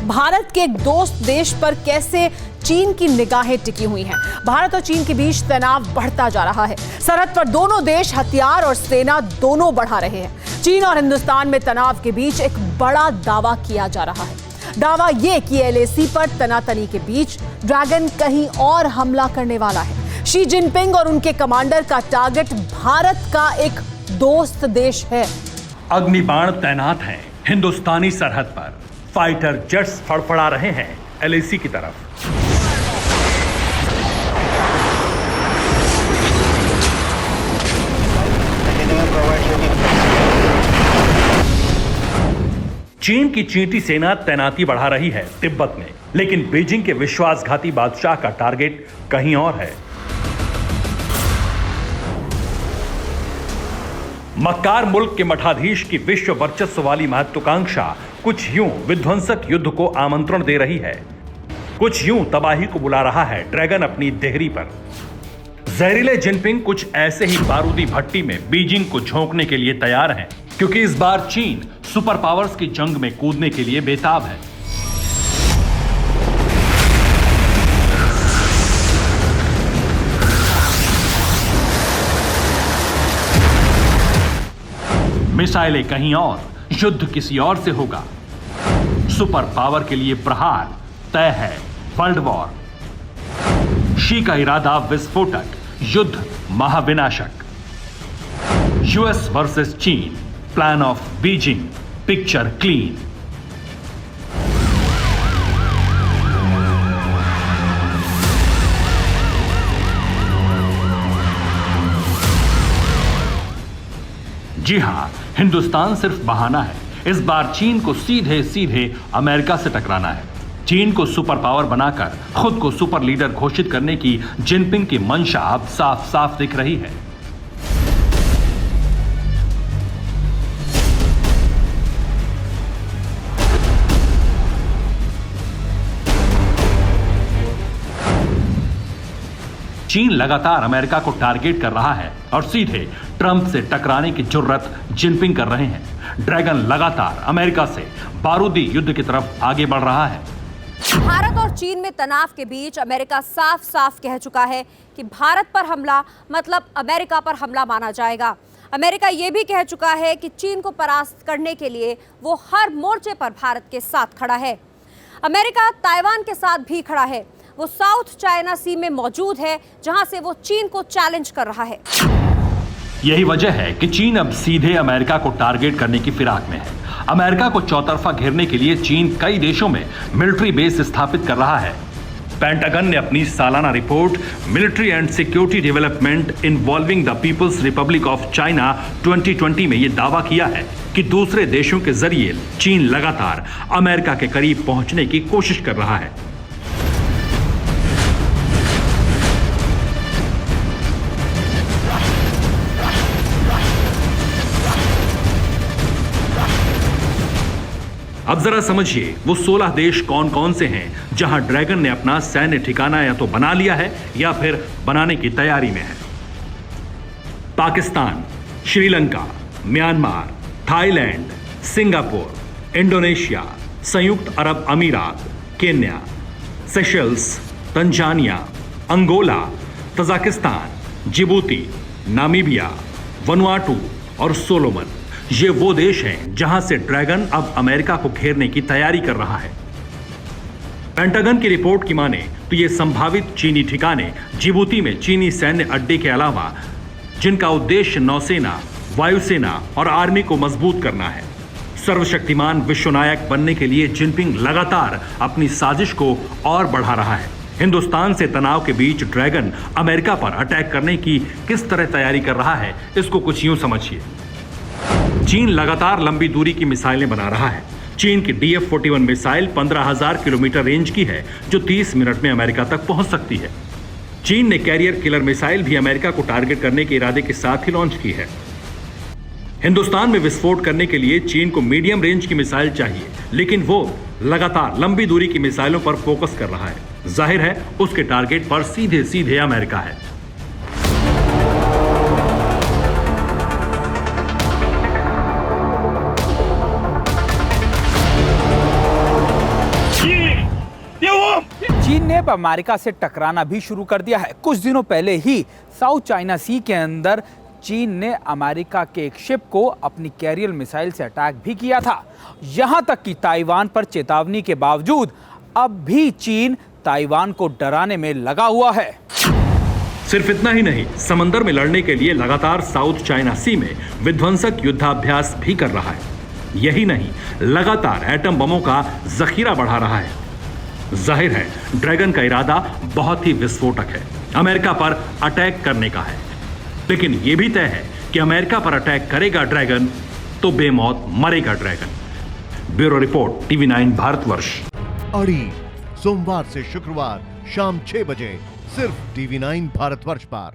भारत के एक दोस्त देश पर कैसे चीन की निगाहें टिकी हुई हैं। भारत और चीन के बीच तनाव बढ़ता जा रहा है। सरहद पर दोनों देश हथियार और सेना दोनों बढ़ा रहे हैं। चीन और हिंदुस्तान में तनाव के बीच एक बड़ा दावा किया जा रहा है। दावा यह कि LAC पर तनातनी के बीच ड्रैगन कहीं और हमला करने वाला है। शी जिनपिंग और उनके कमांडर का टारगेट भारत का एक दोस्त देश है। अग्निबाण तैनात हैं हिंदुस्तानी सरहद पर। फाइटर जेट्स फड़फड़ा रहे हैं LAC की तरफ। चीन की चींटी सेना तैनाती बढ़ा रही है तिब्बत में, लेकिन बीजिंग के विश्वासघाती बादशाह का टारगेट कहीं और है। मक्कार मुल्क के मठाधीश की विश्व वर्चस्व वाली महत्वाकांक्षा कुछ यूं विध्वंसक युद्ध को आमंत्रण दे रही है, कुछ यूं तबाही को बुला रहा है ड्रैगन अपनी देहरी पर। जहरीले जिनपिंग कुछ ऐसे ही बारूदी भट्टी में बीजिंग को झोंकने के लिए तैयार हैं, क्योंकि इस बार चीन सुपर पावर्स की जंग में कूदने के लिए बेताब है। मिसाइलें कहीं और, युद्ध किसी और से होगा। सुपर पावर के लिए प्रहार तय है, वर्ल्ड वॉर। शी का इरादा विस्फोटक, युद्ध महाविनाशक। US वर्सेस चीन, plan of Beijing, picture clean. जी हां, हिंदुस्तान सिर्फ बहाना है। इस बार चीन को सीधे सीधे अमेरिका से टकराना है। चीन को सुपर पावर बनाकर खुद को सुपर लीडर घोषित करने की जिनपिंग की मंशा अब साफ साफ दिख रही है। चीन लगातार अमेरिका को टारगेट कर रहा है और सीधे ट्रंप से टकराने की जुर्रत जिनपिंग कर रहे हैं। ड्रैगन लगातार अमेरिका से बारूदी युद्ध की तरफ आगे बढ़ रहा है। भारत और चीन में तनाव के बीच अमेरिका साफ साफ कह चुका है कि भारत पर हमला मतलब अमेरिका पर हमला माना जाएगा। अमेरिका यह भी कह चुका है कि चीन को परास्त करने के लिए वो हर मोर्चे पर भारत के साथ खड़ा है। अमेरिका ताइवान के साथ भी खड़ा है। वो साउथ चाइना सी में मौजूद है, जहां से वो चीन को चैलेंज कर रहा है। यही वजह है कि चीन अब सीधे अमेरिका को टारगेट करने की फिराक में है। अमेरिका को चौतरफा घेरने के लिए चीन कई देशों में मिलिट्री बेस स्थापित कर रहा है। पेंटागन ने अपनी सालाना report military and security development involving the People's Republic of China 2020 में यह दावा किया है कि दूसरे देशों के जरिए चीन लगातार अमेरिका के करीब पहुंचने की कोशिश कर रहा है। अब जरा समझिए वो 16 देश कौन कौन से हैं जहां ड्रैगन ने अपना सैन्य ठिकाना या तो बना लिया है या फिर बनाने की तैयारी में है। Pakistan, Sri Lanka, Myanmar, Thailand, Singapore, Indonesia, संयुक्त अरब अमीरात, Kenya, Seychelles, Tanzania, Angola, Tajikistan, Djibouti, Namibia, Vanuatu और सोलोमन। ये वो देश हैं जहां से ड्रैगन अब अमेरिका को घेरने की तैयारी कर रहा है। पेंटागन की रिपोर्ट की माने तो ये संभावित चीनी ठिकाने जिबूती में चीनी सैन्य अड्डे के अलावा जिनका उद्देश्य नौसेना, वायुसेना और आर्मी को मजबूत करना है। सर्वशक्तिमान विश्वनायक बनने के लिए जिनपिंग लगातार अपनी साजिश को और बढ़ा रहा है। हिंदुस्तान से तनाव के बीच ड्रैगन अमेरिका पर अटैक करने की किस तरह तैयारी कर रहा है, इसको कुछ यूं समझिए। चीन लगातार लंबी दूरी की मिसाइलें बना रहा है। चीन की DF-41 मिसाइल 15,000 किलोमीटर रेंज की है, जो 30 मिनट में अमेरिका तक पहुंच सकती है। चीन ने कैरियर किलर मिसाइल भी अमेरिका को टारगेट करने के इरादे के साथ ही लॉन्च की है। हिंदुस्तान में विस्फोट करने के लिए चीन को मीडियम रेंज की मिसाइल चाहिए, लेकिन वो लगातार लंबी दूरी की मिसाइलों पर फोकस कर रहा है। जाहिर है उसके टारगेट पर सीधे सीधे अमेरिका है। चीन ने अब अमेरिका से टकराना भी शुरू कर दिया है। कुछ दिनों पहले ही साउथ चाइना सी के अंदर चीन ने अमेरिका के एक शिप को अपनी कैरियर मिसाइल से अटैक भी किया था। यहां तक कि ताइवान पर चेतावनी के बावजूद अब भी चीन ताइवान को डराने में लगा हुआ है। सिर्फ इतना ही नहीं, समंदर में लड़ने के लिए लगातार साउथ चाइना सी में विध्वंसक युद्धाभ्यास भी कर रहा है। यही नहीं, लगातार एटम बमों का जखीरा बढ़ा रहा है। जाहिर है, ड्रैगन का इरादा बहुत ही विस्फोटक है, अमेरिका पर अटैक करने का है। लेकिन यह भी तय है कि अमेरिका पर अटैक करेगा ड्रैगन तो बेमौत मरेगा dragon. Bureau report, TV9 Bharatvarsh. अड़ी सोमवार से शुक्रवार शाम 6 बजे सिर्फ TV9 भारतवर्ष पर।